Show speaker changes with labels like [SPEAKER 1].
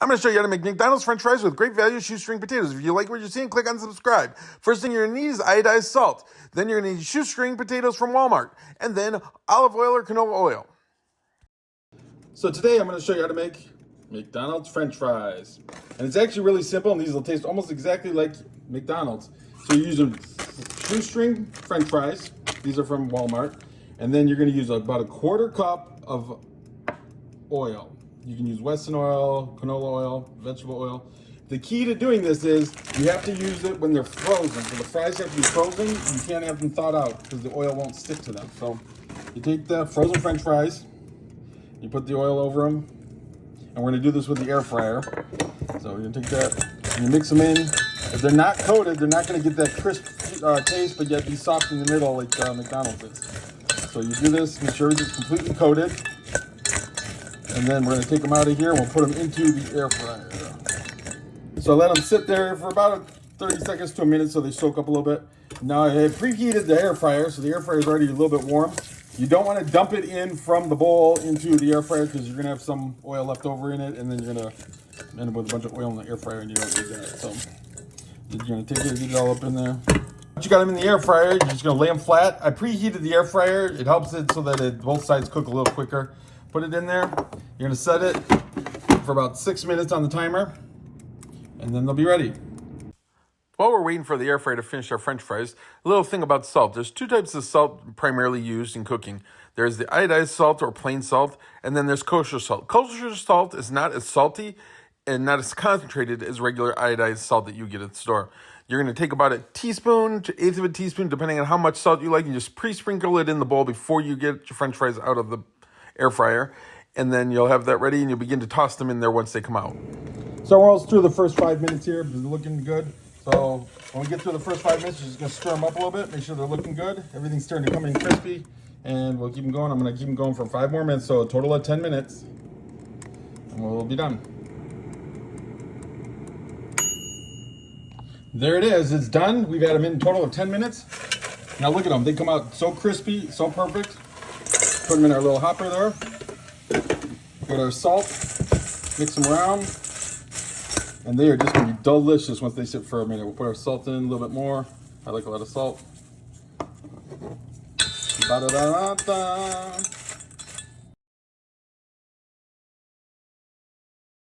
[SPEAKER 1] I'm going to show you how to make McDonald's French fries with great value shoestring potatoes. If you like what you're seeing, click on subscribe. First thing you're going to need is iodized salt. Then you're going to need shoestring potatoes from Walmart. And then olive oil or canola oil. So today I'm going to show you how to make McDonald's French fries. And it's actually really simple, and these will taste almost exactly like McDonald's. So you're using shoestring French fries. These are from Walmart. And then you're going to use about a quarter cup of oil. You can use Wesson oil, canola oil, vegetable oil. The key to doing this is you have to use it when they're frozen. So the fries have to be frozen. You can't have them thawed out because the oil won't stick to them. So you take the frozen French fries, you put the oil over them, and we're going to do this with the air fryer. So you're going to take that and you mix them in. If they're not coated, they're not going to get that crisp taste, but yet be soft in the middle like McDonald's is. So you do this, make sure it's completely coated. And then we're going to take them out of here and we'll put them into the air fryer. So let them sit there for about 30 seconds to a minute so they soak up a little bit. Now I have preheated the air fryer, so the air fryer is already a little bit warm. You don't want to dump it in from the bowl into the air fryer because you're going to have some oil left over in it, and then you're going to end up with a bunch of oil in the air fryer and you don't need that. So you're going to take it, get it all up in there. Once you got them in the air fryer, you're just going to lay them flat. I preheated the air fryer. It helps it so that both sides cook a little quicker. Put it in there. You're going to set it for about 6 minutes on the timer, and then they'll be ready. While we're waiting for the air fryer to finish our French fries, a little thing about salt. There's two types of salt primarily used in cooking. There's the iodized salt or plain salt, and then there's kosher salt. Kosher salt is not as salty and not as concentrated as regular iodized salt that you get at the store. You're going to take about a teaspoon to eighth of a teaspoon, depending on how much salt you like, and just pre-sprinkle it in the bowl before you get your French fries out of the air fryer. And then you'll have that ready, and you'll begin to toss them in there once they come out. So we're almost through the first 5 minutes here. They're looking good. So when we get through the first 5 minutes, you're just going to stir them up a little bit, make sure they're looking good. Everything's starting to come in crispy, and we'll keep them going. I'm going to keep them going for 5 more minutes, so a total of 10 minutes, and we'll be done. There it is. It's done. We've had them in a total of 10 minutes. Now look at them. They come out so crispy, so perfect. Put them in our little hopper there. Put our salt, mix them around, and they are just going to be delicious once they sit for a minute. We'll put our salt in a little bit more. I like a lot of salt. Ba-da-da-da-da.